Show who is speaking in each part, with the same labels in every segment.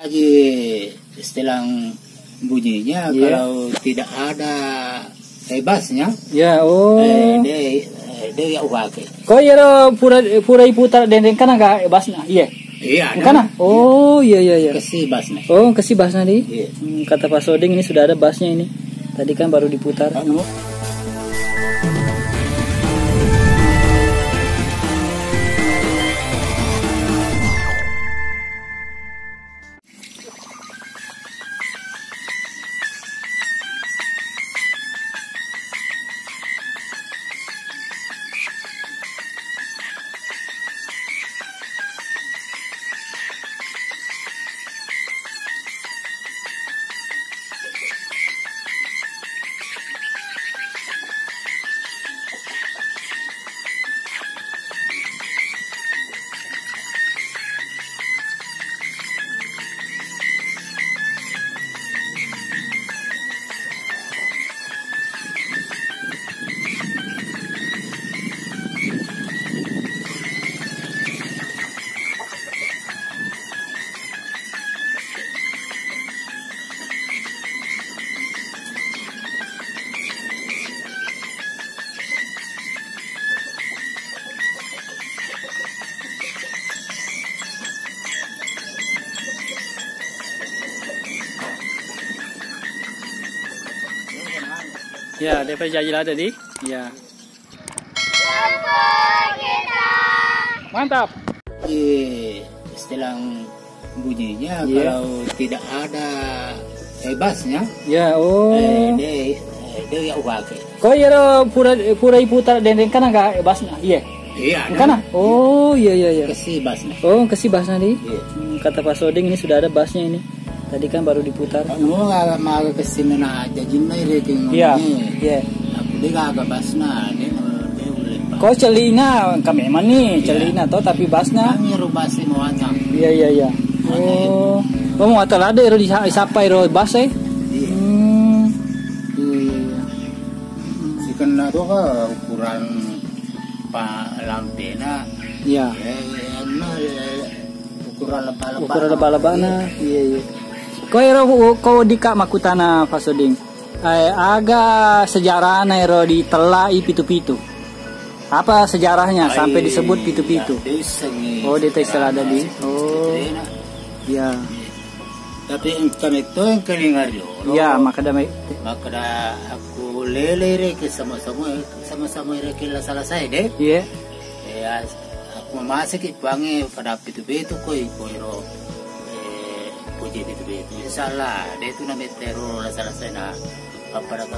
Speaker 1: Lagi setelah bunyinya kalau tidak ada basnya,
Speaker 2: ya
Speaker 1: dia ya pakai.
Speaker 2: Kau ya pura putar dendeng kan agak basna, iya.
Speaker 1: Iya.
Speaker 2: Kana? Oh iya.
Speaker 1: Kasih basnya.
Speaker 2: Oh kasih basnya di.
Speaker 1: Iya.
Speaker 2: Kata Pak Soding ini sudah ada basnya ini. Tadi kan baru diputar. Ya, DP Jajila tadi. Ya. Mantap.
Speaker 1: Setelah bunyinya kalau tidak ada basnya,
Speaker 2: ya
Speaker 1: dia ya pakai.
Speaker 2: Kau ya pura putar dendeng kan agak basna, iya.
Speaker 1: Iya.
Speaker 2: Kana? Oh iya.
Speaker 1: Kasih basnya.
Speaker 2: Oh kasih basnya di.
Speaker 1: Iya.
Speaker 2: Kata Pak Soding ini sudah ada basnya ini. Tadi kan baru diputar.
Speaker 1: Mau nggak kesini aja jinai rating.
Speaker 2: Iya.
Speaker 1: Aku dia agak basna, dia boleh.
Speaker 2: Kau celina kami memang nih celina toh tapi basna.
Speaker 1: Kami rubasi mau acang.
Speaker 2: Iya. Oh, mau atal ada ero di sapa ero bas
Speaker 1: Iya.
Speaker 2: Iya.
Speaker 1: Sikan itu kan ukuran lampena.
Speaker 2: Iya. Ukuran laba-labana. Iya. Kau dika makutana Pak Soding. Agak sejarah ero di telai pitu-pitu. Apa sejarahnya sampai disebut pitu-pitu? Oh, di istilah ada di. Oh. Ya.
Speaker 1: Tapi kami itu yang kelingar yo.
Speaker 2: Ya, makada
Speaker 1: aku lele ke sama-sama rekila salah saya deh.
Speaker 2: Iya.
Speaker 1: Ya, aku memasak ipange pada pitu-pitu koi ro. Puji pitu-pitu. Salah, dia itu namanya teror salah saya na pada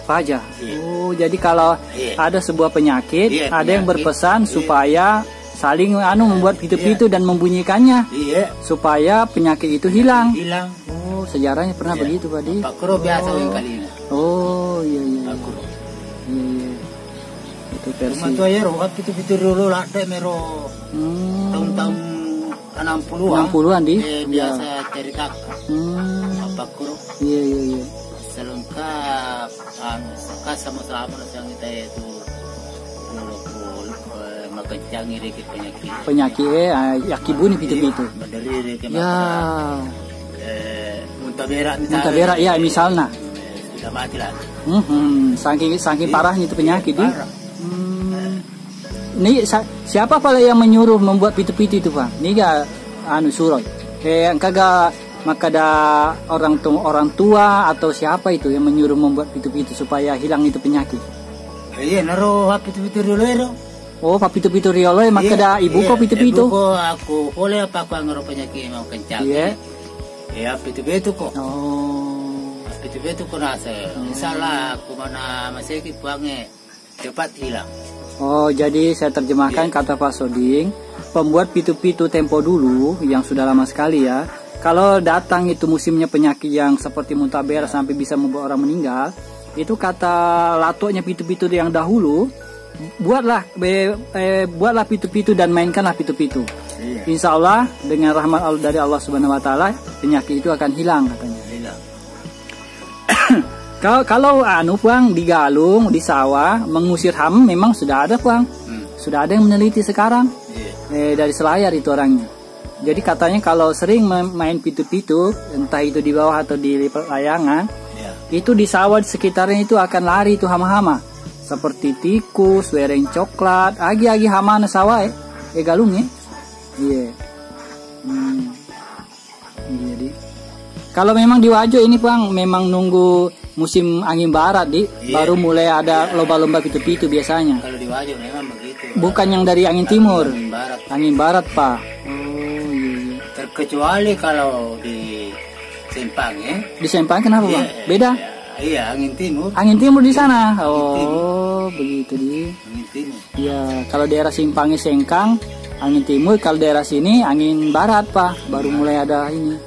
Speaker 2: Faja. Oh, jadi kalau ada sebuah penyakit, ada yang berpesan supaya saling membuat pitu-pitu dan membunyikannya.
Speaker 1: Iya.
Speaker 2: Supaya penyakit itu hilang.
Speaker 1: Oh,
Speaker 2: sejarahnya pernah begitu, Pak Di.
Speaker 1: Pak Kuro biasa yang kali ini.
Speaker 2: Oh, iya.
Speaker 1: Pak Kuro.
Speaker 2: Iya. Itu versi.
Speaker 1: Cuma tuh ya, pitu-pitu dulu lah, mero. Tahun-tahun 60-an
Speaker 2: Di.
Speaker 1: Biasa cerita. Pak Kuro.
Speaker 2: Iya.
Speaker 1: Selengkap sama-sama yang kita itu makencang iri
Speaker 2: penyakit yakibuni pitu-pitu ya
Speaker 1: muntah berak
Speaker 2: ya misalnya
Speaker 1: sudah mati lah
Speaker 2: saking parahnya itu penyakit ini siapa pala yang menyuruh membuat pitu-pitu itu Pak? Ini gak suroi kagak maka ada orang tua atau siapa itu yang menyuruh membuat pitu-pitu supaya hilang itu penyakit?
Speaker 1: Iya, naruh pitu-pitu dulu ya.
Speaker 2: Oh, pitu-pitu riolo maka ada ibu kok pitu-pitu.
Speaker 1: Ibu aku boleh apa aku ngaruh penyakit mau kencang.
Speaker 2: Iya.
Speaker 1: Ya pitu-pitu kok.
Speaker 2: Oh.
Speaker 1: Pitu-pitu kok nase. Salah aku mana masih buangnya cepat hilang.
Speaker 2: Oh, jadi saya terjemahkan kata Pak Soding, pembuat pitu-pitu tempo dulu yang sudah lama sekali ya. Kalau datang itu musimnya penyakit yang seperti muntah berak sampai bisa membuat orang meninggal, itu kata latoknya pitu-pitu yang dahulu, buatlah pitu-pitu dan mainkanlah pitu-pitu. Iya. Insya Allah dengan rahmat Allah dari Allah Subhanahu Wa Taala penyakit itu akan hilang katanya.
Speaker 1: Hilang.
Speaker 2: Kalau Puang di Galung di sawah mengusir hama memang sudah ada Puang, sudah ada yang meneliti sekarang.
Speaker 1: Iya.
Speaker 2: Dari Selayar itu orangnya. Jadi katanya kalau sering main pitu-pitu, entah itu di bawah atau di layangan,
Speaker 1: Ya.
Speaker 2: itu di sawah di sekitarnya itu akan lari itu hama-hama. Seperti tikus, wereng coklat, agi-agi hama na sawah galung ya. Iya. Jadi kalau memang di Wajo ini Bang, memang nunggu musim angin barat baru mulai ada lomba-lomba pitu-pitu biasanya.
Speaker 1: Kalau di Wajo memang begitu.
Speaker 2: Bukan yang dari angin timur.
Speaker 1: Angin barat.
Speaker 2: Angin barat, Pak. Oh, iya.
Speaker 1: Terkecuali kalau di Sempang ya.
Speaker 2: Di Sempang kenapa, Bang? Beda?
Speaker 1: Iya, angin timur.
Speaker 2: Angin timur di sana. Oh, begitu di.
Speaker 1: Angin timur.
Speaker 2: Iya, kalau daerah Simpangnya Sengkang, angin timur. Kalau daerah sini angin barat, Pak. Baru mulai ada ini.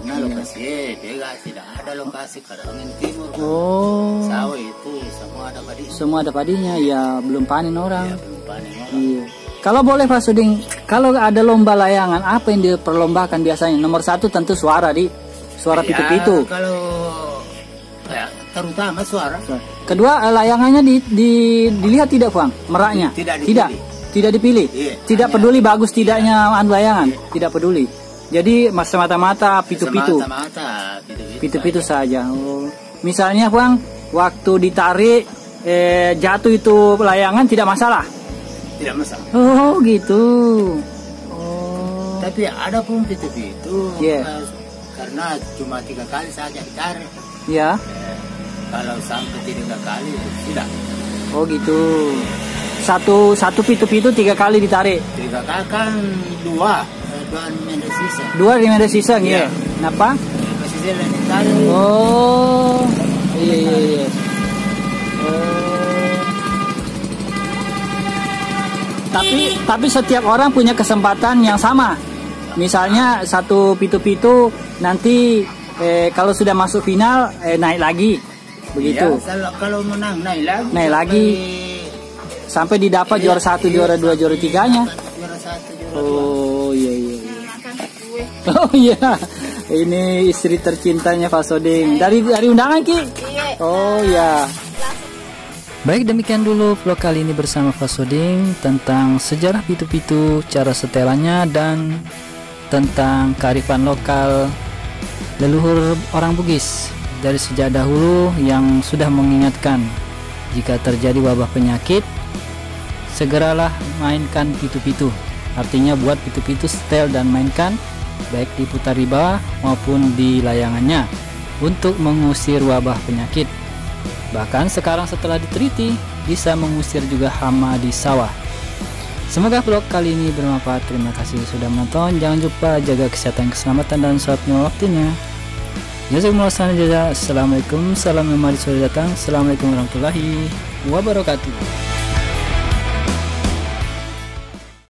Speaker 1: Karena lokasi dia tidak ada lokasi kalau angin timur.
Speaker 2: Oh.
Speaker 1: Sawah itu semua ada padi.
Speaker 2: Semua ada padinya, ya belum panen orang.
Speaker 1: Ya, belum panen orang.
Speaker 2: Iya. Kalau boleh Pak Suding, kalau ada lomba layangan, apa yang diperlombakan biasanya? Nomor satu tentu suara suara pitu-pitu.
Speaker 1: Kalau ya, terutama suara.
Speaker 2: Kedua layangannya dilihat tidak Bang, meraknya? Tidak dipilih.
Speaker 1: Iya,
Speaker 2: tidak peduli bagus tidaknya layangan, tidak peduli. Jadi semata-mata pitu-pitu.
Speaker 1: Semata-mata
Speaker 2: Pitu-pitu saja. Oh. Misalnya Bang, waktu ditarik jatuh itu layangan tidak masalah.
Speaker 1: Tidak masalah.
Speaker 2: Oh gitu. Oh.
Speaker 1: Tapi ada pun pitu-pitu.
Speaker 2: Yeah.
Speaker 1: Karena cuma 3 kali saja ditarik.
Speaker 2: Ya.
Speaker 1: Kalau sampai 3 kali tidak.
Speaker 2: Oh gitu. Satu pitu-pitu 3 kali ditarik.
Speaker 1: 3 kali kan 2 meter sisa.
Speaker 2: 2 di meter sisa
Speaker 1: Iya.
Speaker 2: Kenapa?
Speaker 1: Masih lain ditarik.
Speaker 2: Oh. Iya. Tapi setiap orang punya kesempatan yang sama. Misalnya satu pitu-pitu nanti kalau sudah masuk final naik lagi. Begitu.
Speaker 1: Ya, kalau menang naik lagi.
Speaker 2: Naik lagi. Sampai didapat juara 1, juara 2, juara 3-nya.
Speaker 1: Juara 1, juara 2.
Speaker 2: Oh iya. Oh iya. Ini istri tercintanya Pak Soding. Dari undangan Ki? Oh iya. Baik, demikian dulu vlog kali ini bersama Pak Soding tentang sejarah pitu-pitu, cara setelannya, dan tentang kearifan lokal leluhur orang Bugis dari sejak dahulu yang sudah mengingatkan jika terjadi wabah penyakit segeralah mainkan pitu-pitu. Artinya buat pitu-pitu setel dan mainkan baik di putari bawah maupun di layangannya untuk mengusir wabah penyakit. Bahkan sekarang setelah diteliti bisa mengusir juga hama di sawah. Semoga vlog kali ini bermanfaat. Terima kasih sudah menonton. Jangan lupa jaga kesehatan, keselamatan, dan sholat lima waktunya. Jazakumullah khairan. Assalamualaikum. Salam yang mari sudah datang. Assalamualaikum warahmatullahi wabarakatuh.